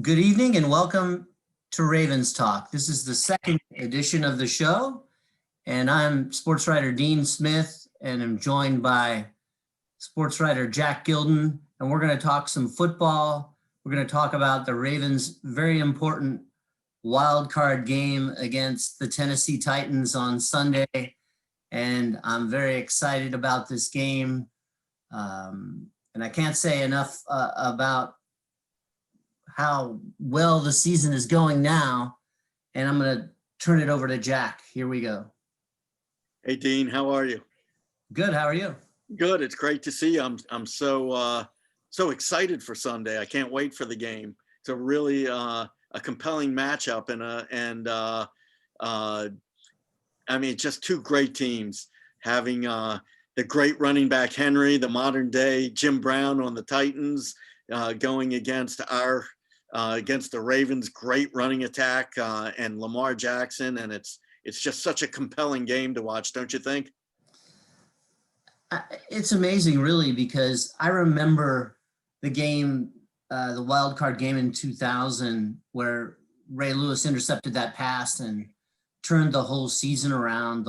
Good evening and welcome to Ravens Talk. This is the second edition of the show, and I'm sports writer Dean Smith, and I'm joined by sports writer Jack Gilden, and we're going to talk some football. We're going to talk about the Ravens' very important wild card game against the Tennessee Titans on Sunday, and I'm very excited about this game. And I can't say enough about how well the season is going now. And I'm going to turn it over to Jack. Here we go. Hey, Dean, how are you? Good. How are you? Good. It's great to see you. I'm so excited for Sunday. I can't wait for the game. It's a really a compelling matchup and I mean, just two great teams having the great running back Henry, the modern day Jim Brown on the Titans, going against the Ravens' great running attack and Lamar Jackson, and it's just such a compelling game to watch, don't you think? It's amazing, really, because I remember the game, the wild card game in 2000, where Ray Lewis intercepted that pass and turned the whole season around,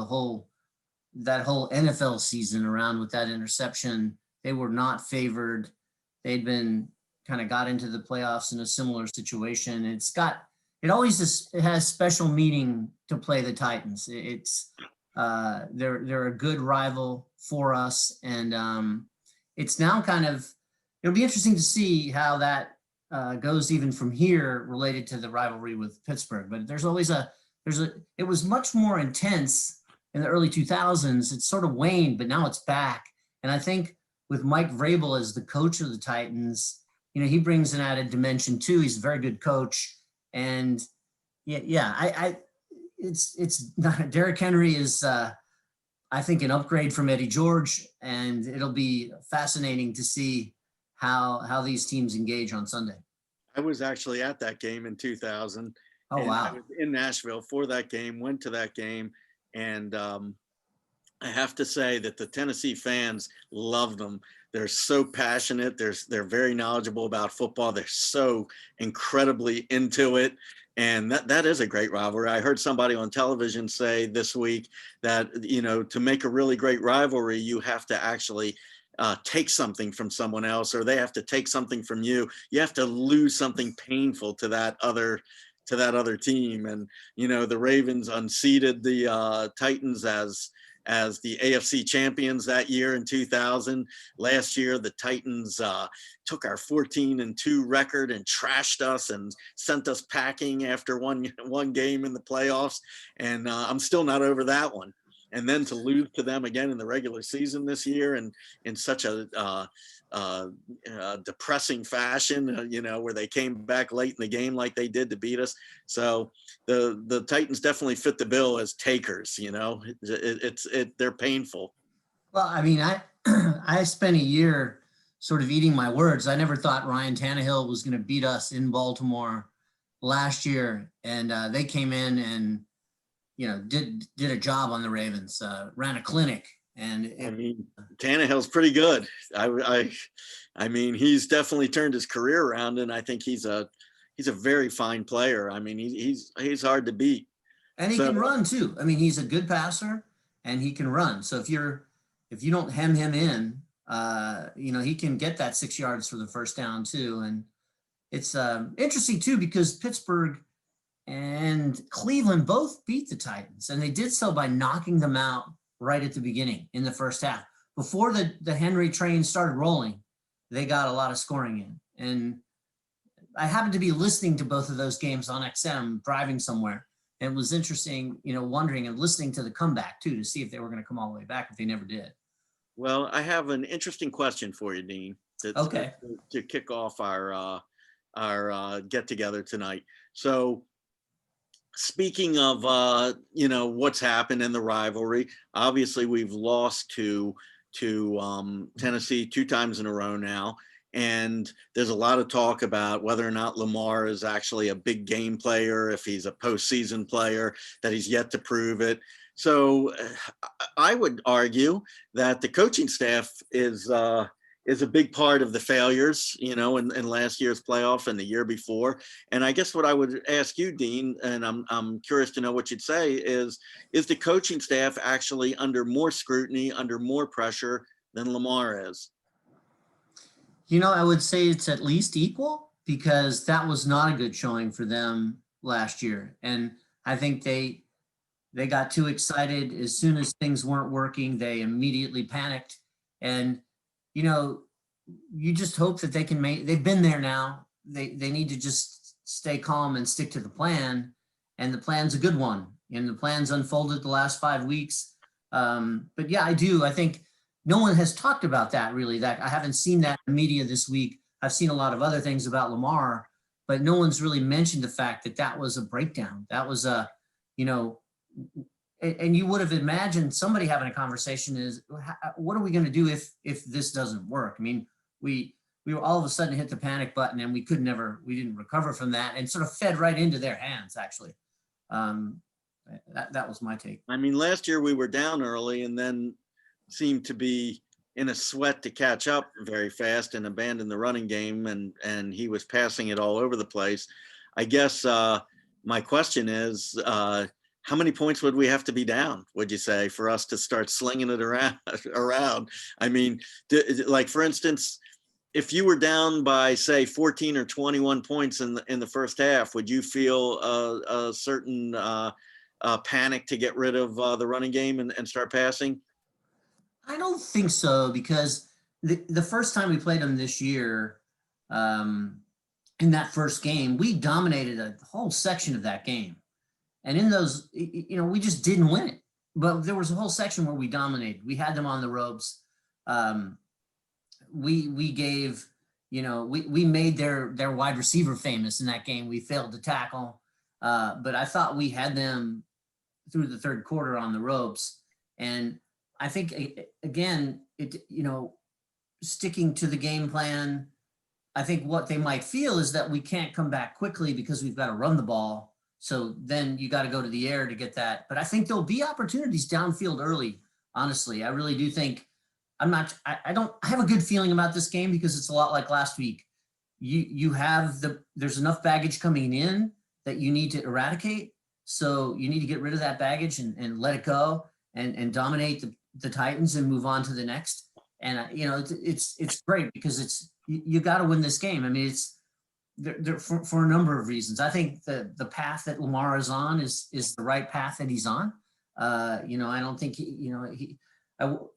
that whole NFL season around with that interception. They were not favored. They'd been kind of got into the playoffs in a similar situation. It has special meaning to play the Titans. They're a good rival for us, and it's now it'll be interesting to see how that goes even from here related to the rivalry with Pittsburgh. But it was much more intense in the early 2000s. It sort of waned, but now it's back. And I think with Mike Vrabel as the coach of the Titans, he brings an added dimension too. He's a very good coach, and it's not. Derrick Henry is, I think, an upgrade from Eddie George, and it'll be fascinating to see how these teams engage on Sunday. I was actually at that game in 2000. Oh, wow. I was in Nashville for that game, went to that game, and I have to say that the Tennessee fans loved them. They're so passionate. They're very knowledgeable about football. They're so incredibly into it. And that is a great rivalry. I heard somebody on television say this week that, to make a really great rivalry, you have to actually take something from someone else, or they have to take something from you. You have to lose something painful to that other team. And, the Ravens unseated the Titans as the AFC champions that year in 2000. Last year, the Titans took our 14-2 record and trashed us and sent us packing after one game in the playoffs. And I'm still not over that one. And then to lose to them again in the regular season this year and in such a depressing fashion, where they came back late in the game like they did to beat us. So the Titans definitely fit the bill as takers. They're painful. Well, I mean, I spent a year sort of eating my words. I never thought Ryan Tannehill was going to beat us in Baltimore last year, and they came in and did a job on the Ravens, ran a clinic. And Tannehill's pretty good. I mean, he's definitely turned his career around, and I think he's a very fine player. I mean, he's hard to beat. And he can run too. I mean, he's a good passer, and he can run. So if you don't hem him in, he can get that 6 yards for the first down too. And it's interesting too, because Pittsburgh and Cleveland both beat the Titans, and they did so by knocking them out right at the beginning in the first half. Before the Henry train started rolling, they got a lot of scoring in. And I happened to be listening to both of those games on XM, driving somewhere. And it was interesting, wondering and listening to the comeback too, to see if they were going to come all the way back, if they never did. Well, I have an interesting question for you, Dean. Okay. To kick off our get together tonight. So, speaking of, what's happened in the rivalry, obviously we've lost to Tennessee 2 times in a row now. And there's a lot of talk about whether or not Lamar is actually a big game player, if he's a postseason player, that he's yet to prove it. So I would argue that the coaching staff is is a big part of the failures, in last year's playoff and the year before. And I guess what I would ask you, Dean, and I'm curious to know what you'd say, is the coaching staff actually under more scrutiny, under more pressure than Lamar is? I would say it's at least equal, because that was not a good showing for them last year. And I think they got too excited. As soon as things weren't working, they immediately panicked. And, you just hope that they can they've been there now. They need to just stay calm and stick to the plan. And the plan's a good one. And the plan's unfolded the last 5 weeks. But yeah, I think no one has talked about that really. That I haven't seen that in the media this week. I've seen a lot of other things about Lamar, but no one's really mentioned the fact that that was a breakdown. That was and you would have imagined somebody having a conversation is, what are we going to do if this doesn't work? I mean, we were all of a sudden hit the panic button, and we didn't recover from that, and sort of fed right into their hands, actually. That was my take. I mean, last year we were down early and then seemed to be in a sweat to catch up very fast and abandon the running game, and he was passing it all over the place. I guess my question is, how many points would we have to be down, would you say, for us to start slinging it around? I mean, like, for instance, if you were down by, say, 14 or 21 points in the first half, would you feel a certain panic to get rid of the running game and start passing? I don't think so, because the first time we played them this year, in that first game, we dominated a whole section of that game. And in those, we just didn't win it. But there was a whole section where we dominated. We had them on the ropes. We gave, we made their wide receiver famous in that game. We failed to tackle. But I thought we had them through the third quarter on the ropes. And I think, again, sticking to the game plan, I think what they might feel is that we can't come back quickly because we've got to run the ball. So then you got to go to the air to get that. But I think there'll be opportunities downfield early. Honestly, I really do think. I have a good feeling about this game, because it's a lot like last week. There's enough baggage coming in that you need to eradicate. So you need to get rid of that baggage and let it go and dominate the Titans and move on to the next. And it's great, because you got to win this game. I mean, it's for a number of reasons. I think the path that Lamar is on is the right path that he's on. I don't think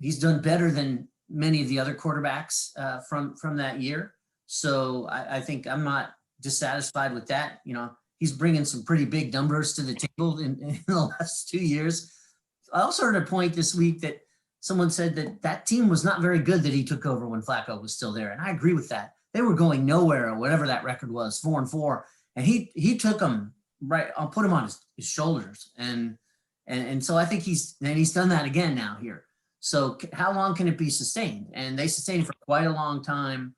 he's done better than many of the other quarterbacks from that year. So I think I'm not dissatisfied with that. He's bringing some pretty big numbers to the table in the last 2 years. I also heard a point this week that someone said that team was not very good that he took over when Flacco was still there. And I agree with that. They were going nowhere, or whatever that record was, 4-4. And he took them right, I'll put him on his shoulders. And so I think he's done that again now here. So how long can it be sustained? And they sustained it for quite a long time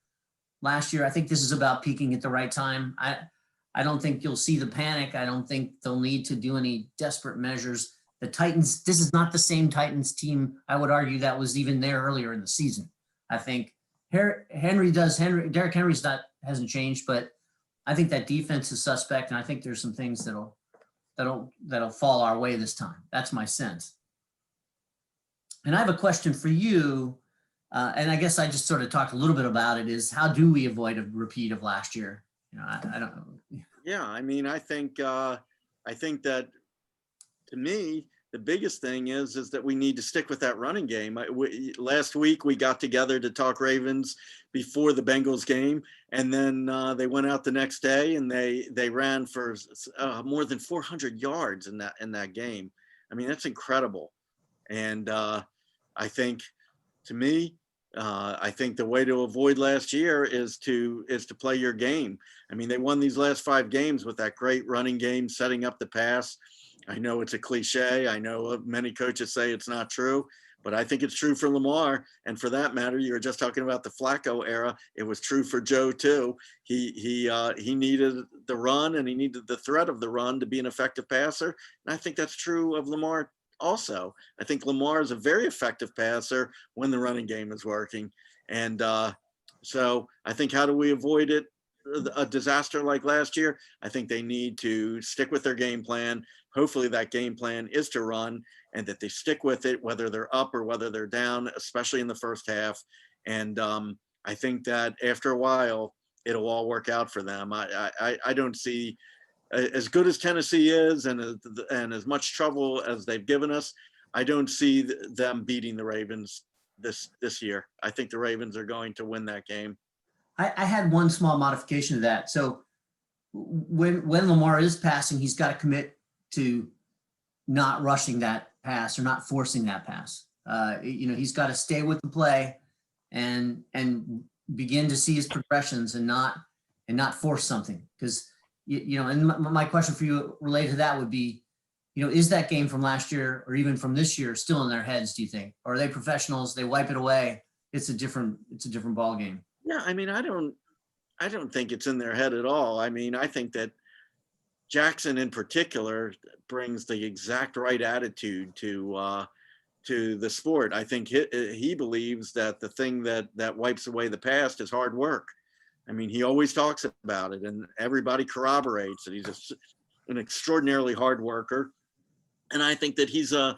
last year. I think this is about peaking at the right time. I don't think you'll see the panic. I don't think they'll need to do any desperate measures. The Titans, this is not the same Titans team, I would argue, that was even there earlier in the season. I think Derrick Henry's hasn't changed, but I think that defense is suspect, and I think there's some things that'll fall our way this time. That's my sense. And I have a question for you, and I guess I just sort of talked a little bit about it, is how do we avoid a repeat of last year? I don't know. Yeah, I mean, I think that, to me, the biggest thing is that we need to stick with that running game. Last week we got together to talk Ravens before the Bengals game, and then they went out the next day and they ran for more than 400 yards in that game. I mean, that's incredible. And I think, to me, I think the way to avoid last year is to play your game. I mean, they won these last 5 games with that great running game, setting up the pass. I know it's a cliche. I know many coaches say it's not true, but I think it's true for Lamar. And for that matter, you were just talking about the Flacco era. It was true for Joe too. He needed the run, and he needed the threat of the run to be an effective passer. And I think that's true of Lamar. Also, I think Lamar is a very effective passer when the running game is working. And so I think, how do we avoid it? A disaster like last year? I think they need to stick with their game plan. Hopefully that game plan is to run, and that they stick with it, whether they're up or whether they're down, especially in the first half. And I think that after a while, it'll all work out for them. I don't see, as good as Tennessee is, and as much trouble as they've given us, I don't see them beating the Ravens this year. I think the Ravens are going to win that game. I had one small modification to that. So when Lamar is passing, he's got to commit to not rushing that pass or not forcing that pass. He's got to stay with the play and begin to see his progressions and not force something. Because and my question for you related to that would be, is that game from last year or even from this year still in their heads, do you think? Or are they professionals? They wipe it away. It's a different ball game. Yeah, I mean, I don't think it's in their head at all. I mean, I think that Jackson in particular brings the exact right attitude to the sport. I think he believes that the thing that wipes away the past is hard work. I mean, he always talks about it, and everybody corroborates that he's an extraordinarily hard worker. And I think that he's a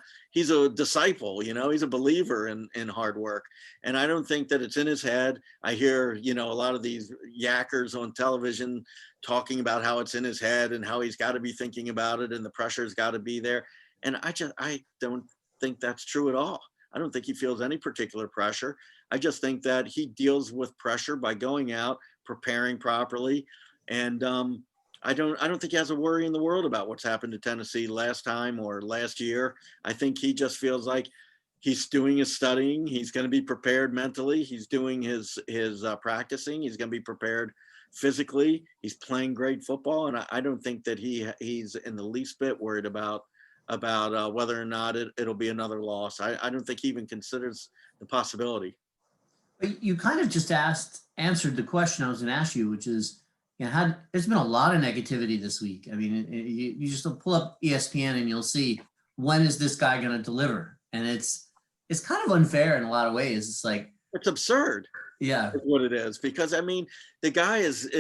disciple, he's a believer in hard work. And I don't think that it's in his head. I hear, a lot of these yackers on television talking about how it's in his head and how he's got to be thinking about it and the pressure's got to be there. And I don't think that's true at all. I don't think he feels any particular pressure. I just think that he deals with pressure by going out, preparing properly. And I don't think he has a worry in the world about what's happened to Tennessee last time or last year. I think he just feels like he's doing his studying. He's going to be prepared mentally. He's doing his practicing. He's going to be prepared physically. He's playing great football. And I don't think that he's in the least bit worried about whether or not it'll be another loss. I don't think he even considers the possibility. But you kind of just answered the question I was going to ask you, which is, there's been a lot of negativity this week. I mean, you just pull up ESPN and you'll see, when is this guy going to deliver? And it's kind of unfair in a lot of ways. It's like, it's absurd. Yeah, is what it is. Because I mean, the guy is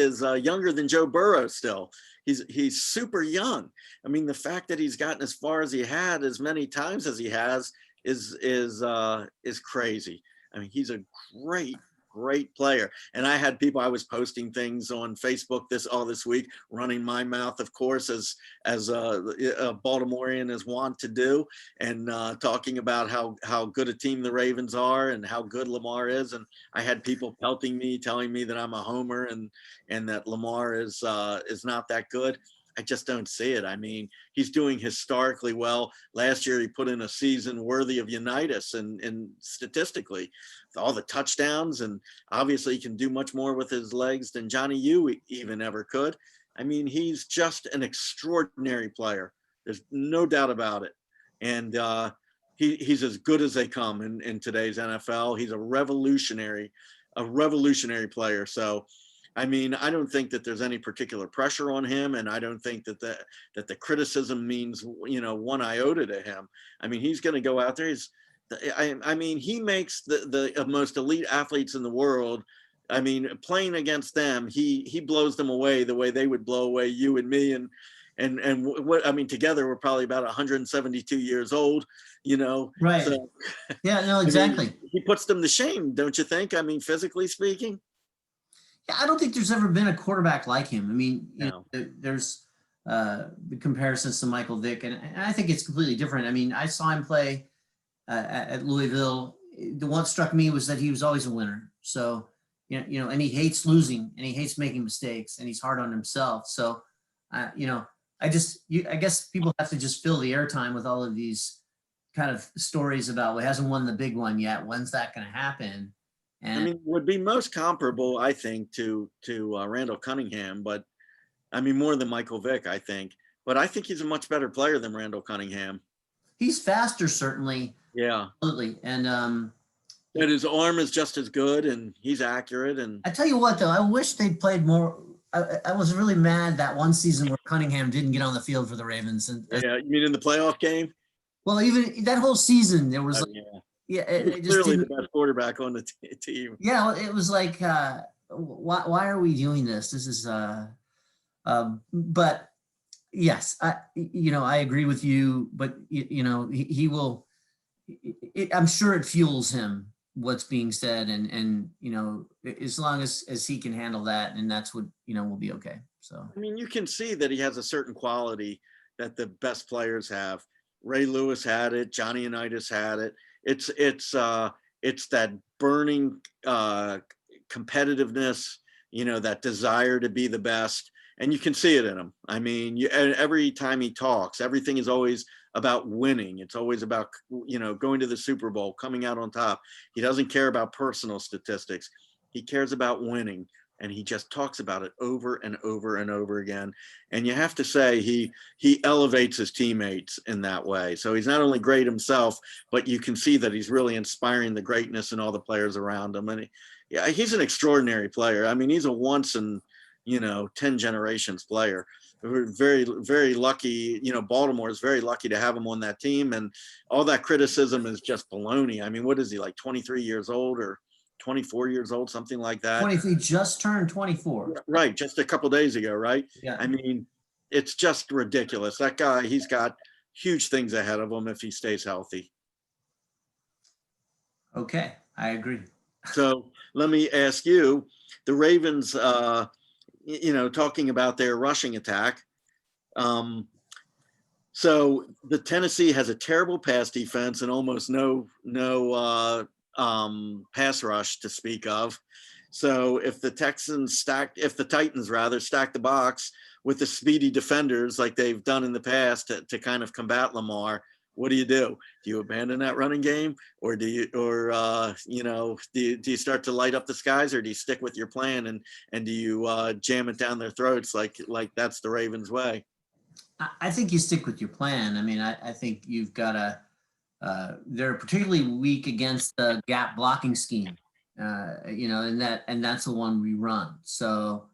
younger than Joe Burrow still. He's super young. I mean, the fact that he's gotten as far as he had, as many times as he has, is crazy. I mean, he's a great player. And I had people, I was posting things on Facebook this week, running my mouth, of course, as a Baltimorean is wont to do, and talking about how good a team the Ravens are and how good Lamar is. And I had people pelting me, telling me that I'm a homer and that Lamar is not that good. I just don't see it. I mean, he's doing historically well. Last year, he put in a season worthy of Unitas and statistically, all the touchdowns, and obviously he can do much more with his legs than Johnny U even ever could. I mean, he's just an extraordinary player. There's no doubt about it. And he's as good as they come in today's NFL. He's a revolutionary player. So, I mean, I don't think that there's any particular pressure on him, and I don't think that the criticism means, one iota to him. I mean, he's going to go out there. I mean, he makes the most elite athletes in the world. I mean, playing against them, he blows them away the way they would blow away you and me. And what, I mean, together we're probably about 172 years old, Right. So, yeah, no, exactly. I mean, he puts them to shame, don't you think? I mean, physically speaking. Yeah, I don't think there's ever been a quarterback like him. I mean, No. There's the comparisons to Michael Vick, and I think it's completely different. I mean, I saw him play at Louisville. The one that struck me was that he was always a winner. So, and he hates losing, and he hates making mistakes, and he's hard on himself. So, I guess people have to just fill the airtime with all of these kind of stories about, well, he hasn't won the big one yet. When's that going to happen? And I mean, would be most comparable, I think, to Randall Cunningham, but I mean, more than Michael Vick, I think. But I think he's a much better player than Randall Cunningham. He's faster, certainly. Yeah. Absolutely. And that his arm is just as good, and he's accurate. And I tell you what, though, I wish they played more. I was really mad that one season where Cunningham didn't get on the field for the Ravens. And yeah, you mean in the playoff game? Well, even that whole season, there was yeah, it just Clearly the didn't. best quarterback on the team. Yeah, well, it was like, why are we doing this? This is, but yes, I agree with you, but he will, I'm sure it fuels him, what's being said, and as long as he can handle that, and that's what, we'll be okay. So, I mean, you can see that he has a certain quality that the best players have. Ray Lewis had it. Johnny Unitas had it. It's that burning competitiveness, that desire to be the best, and you can see it in him. I mean, every time he talks, everything is always about winning. It's always about going to the Super Bowl, coming out on top. He doesn't care about personal statistics. He cares about winning, and he just talks about it over and over and over again. And you have to say he elevates his teammates in that way. So he's not only great himself, but you can see that he's really inspiring the greatness in all the players around him. And he's an extraordinary player. I mean, he's a once in 10 generations player. We're very, very lucky. Baltimore is very lucky to have him on that team, and all that criticism is just baloney. I mean, what is he, like 23 years old or 24 years old, something like that? 20, he just turned 24. Right, just a couple days ago, right? Yeah. I mean, it's just ridiculous. That guy, he's got huge things ahead of him if he stays healthy. Okay, I agree. So let me ask you, the Ravens, talking about their rushing attack. So the Tennessee has a terrible pass defense and almost no pass rush to speak of. So if the Titans stack the box with the speedy defenders like they've done in the past to kind of combat Lamar, what do? Do you abandon that running game, or do you start to light up the skies, or do you stick with your plan and do you jam it down their throats like that's the Ravens' way? I think you stick with your plan. I mean, I think you've got to. They're particularly weak against the gap blocking scheme, and that's the one we run. So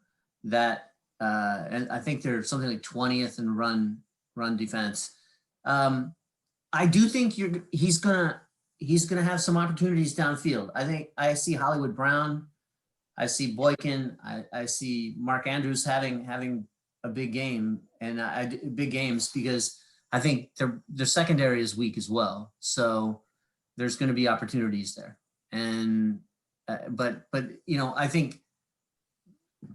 that, and I think they're something like 20th in run defense. I do think he's gonna have some opportunities downfield. I think I see Hollywood Brown, I see Boykin, I see Mark Andrews having a big game, and big games, because I think their secondary is weak as well. So there's going to be opportunities there. And but I think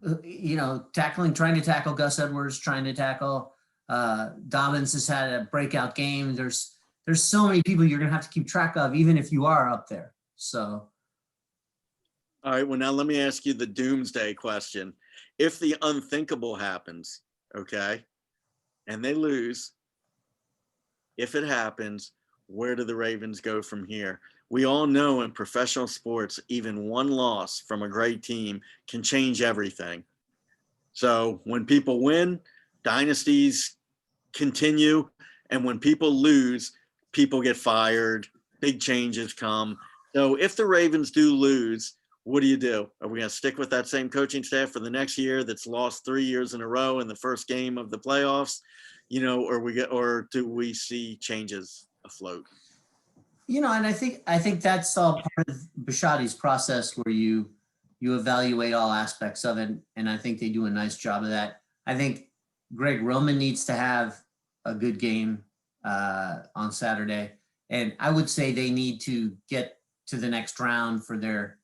trying to tackle Gus Edwards, trying to tackle Dobbins has had a breakout game. There's so many people you're going to have to keep track of, even if you are up there. So. All right. Well, now let me ask you the doomsday question. If the unthinkable happens, okay, and they lose, if it happens, where do the Ravens go from here? We all know in professional sports, even one loss from a great team can change everything. So when people win, dynasties continue. And when people lose, people get fired, big changes come. So if the Ravens do lose, what do? Are we going to stick with that same coaching staff for the next year that's lost 3 years in a row in the first game of the playoffs? Or do we see changes afloat? And I think that's all part of Bisciotti's process, where you evaluate all aspects of it, and I think they do a nice job of that. I think Greg Roman needs to have a good game on Saturday, and I would say they need to get to the next round for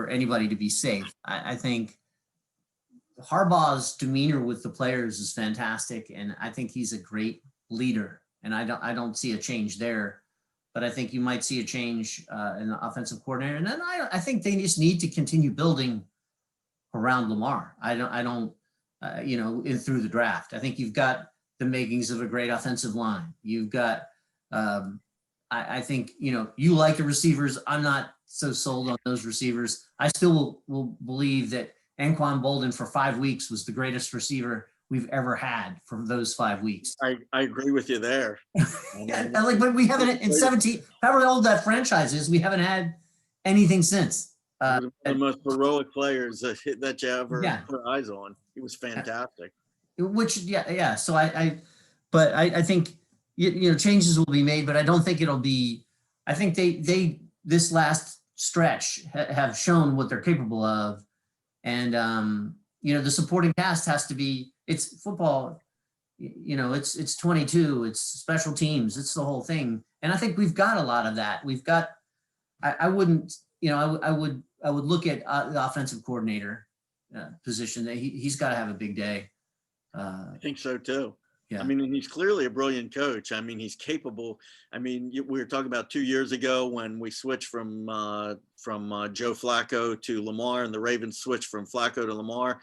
anybody to be safe. I think Harbaugh's demeanor with the players is fantastic, and I think he's a great leader, and I don't see a change there. But I think you might see a change in the offensive coordinator, and then I think they just need to continue building around Lamar. I don't through the draft. I think you've got the makings of a great offensive line. You've got, I think you like the receivers. I'm not so sold on those receivers. I still will believe that Anquan Bolden for 5 weeks was the greatest receiver we've ever had for those 5 weeks. I agree with you there. But we haven't in 17, however old that franchise is, we haven't had anything since. The most heroic players that you ever put eyes on. He was fantastic. So I think changes will be made, but I don't think it'll be. I think they this last stretch have shown what they're capable of. And, the supporting cast has to be, it's football, it's 22, it's special teams, it's the whole thing. And I think we've got a lot of that. We've got, I wouldn't, I would look at the offensive coordinator position that he's got to have a big day. I think so too. Yeah. I mean, and he's clearly a brilliant coach. I mean, he's capable. I mean, we were talking about 2 years ago when we switched from Joe Flacco to Lamar, and the Ravens switched from Flacco to Lamar.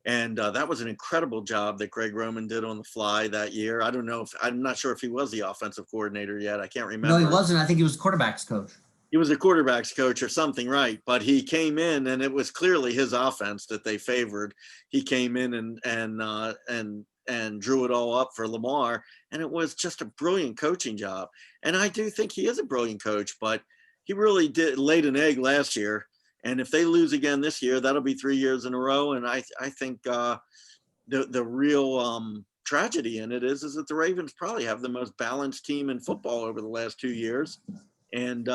And that was an incredible job that Greg Roman did on the fly that year. I'm not sure if he was the offensive coordinator yet. I can't remember. No, he wasn't. I think he was quarterback's coach. He was a quarterback's coach or something, right? But he came in, and it was clearly his offense that they favored. He came in and drew it all up for Lamar, and it was just a brilliant coaching job. And I do think he is a brilliant coach, but he really laid an egg last year. And if they lose again this year, that'll be 3 years in a row. And I think the real tragedy in it is that the Ravens probably have the most balanced team in football over the last 2 years. And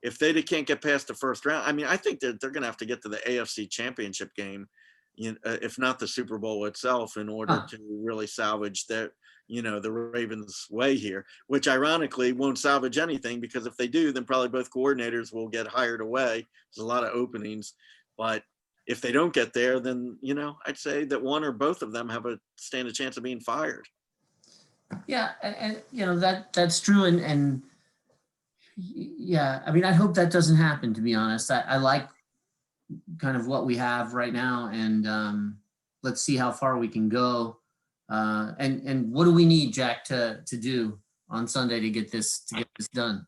if they can't get past the first round, I mean, I think that they're going to have to get to the AFC Championship game, if not the Super Bowl itself, in order to really salvage the Ravens' way here, which ironically won't salvage anything, because if they do, then probably both coordinators will get hired away. There's a lot of openings, but if they don't get there, then, I'd say that one or both of them stand a chance of being fired. Yeah. And that's true. And yeah, I mean, I hope that doesn't happen, to be honest. I like kind of what we have right now, and let's see how far we can go. And what do we need, Jack, to do on Sunday to get this done?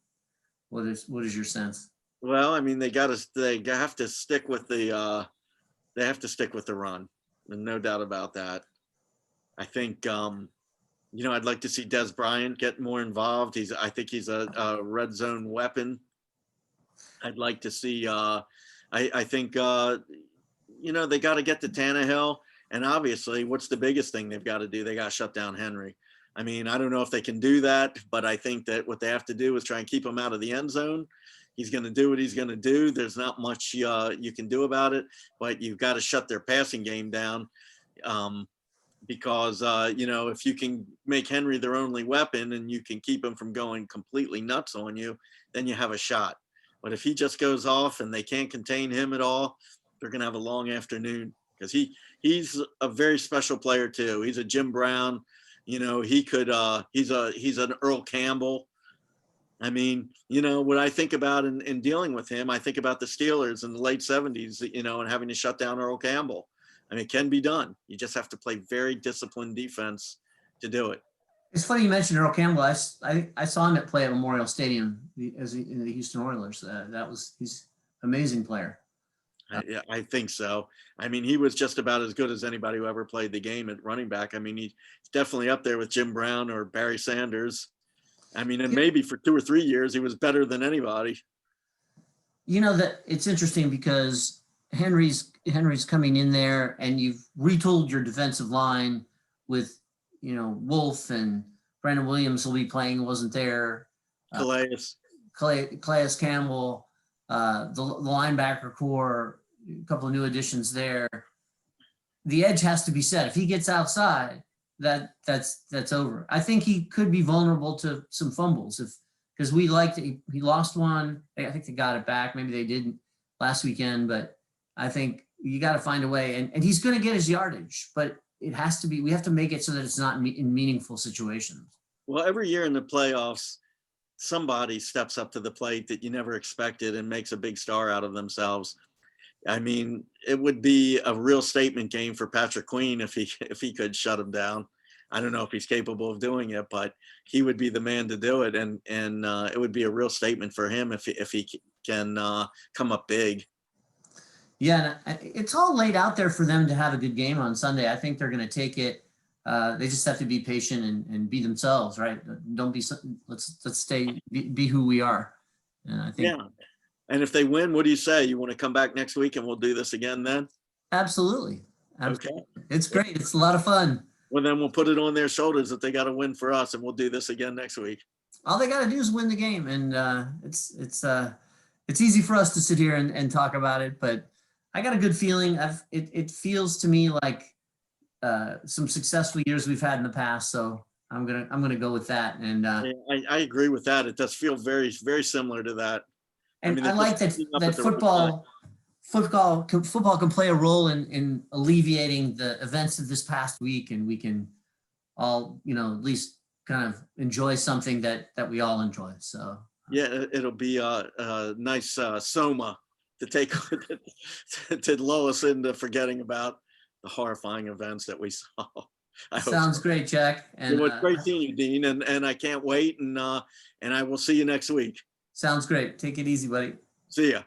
What is your sense? Well, I mean, they have to stick with the run, and no doubt about that. I think I'd like to see Des Bryant get more involved. I think he's a red zone weapon. I'd like to see. I think they got to get to Tannehill, and obviously, what's the biggest thing they've got to do? They got to shut down Henry. I mean, I don't know if they can do that, but I think that what they have to do is try and keep him out of the end zone. He's going to do what he's going to do. There's not much you can do about it, but you've got to shut their passing game down. Because, if you can make Henry their only weapon and you can keep him from going completely nuts on you, then you have a shot. But if he just goes off and they can't contain him at all, they're going to have a long afternoon, because he's a very special player too. He's a Jim Brown, he's an Earl Campbell. I mean, what I think about in dealing with him, I think about the Steelers in the late 70s, and having to shut down Earl Campbell. I mean, it can be done. You just have to play very disciplined defense to do it. It's funny you mentioned Earl Campbell. I saw him play at Memorial Stadium in the Houston Oilers. He's an amazing player. I think so. I mean, he was just about as good as anybody who ever played the game at running back. I mean, he's definitely up there with Jim Brown or Barry Sanders. I mean, and maybe for 2 or 3 years, he was better than anybody. That it's interesting because Henry's coming in there, and you've retooled your defensive line with, Wolf and Brandon Williams will be playing, wasn't there. Calais Campbell, the linebacker core, a couple of new additions there. The edge has to be set. If he gets outside, that's over. I think he could be vulnerable to some fumbles because he lost one. I think they got it back. Maybe they didn't last weekend, but I think you got to find a way, and he's going to get his yardage, but we have to make it so that it's not in meaningful situations. Well, every year in the playoffs, somebody steps up to the plate that you never expected and makes a big star out of themselves. I mean, it would be a real statement game for Patrick Queen if he could shut him down. I don't know if he's capable of doing it, but he would be the man to do it, and it would be a real statement for him if he can come up big. Yeah, it's all laid out there for them to have a good game on Sunday. I think they're going to take it. They just have to be patient and be themselves, right? Don't be. Let's stay be who we are. And I think. Yeah, and if they win, what do you say? You want to come back next week and we'll do this again then? Absolutely. Okay. It's great. It's a lot of fun. Well, then we'll put it on their shoulders that they got to win for us, and we'll do this again next week. all they got to do is win the game, and it's easy for us to sit here and talk about it, but I got a good feeling. It feels to me like some successful years we've had in the past, so I'm gonna go with that. And Yeah, I agree with that. It does feel very, very similar to that. and mean, I they're like just that teaming up that at the right time. football can play a role in alleviating the events of this past week, and we can all, at least kind of enjoy something that we all enjoy. So Yeah, it'll be a nice soma to take to lull us into forgetting about the horrifying events that we saw. I hope sounds so. great, Jack. It And was great seeing you, Dean, and I can't wait. And I will see you next week. sounds great. Take it easy, buddy. See ya.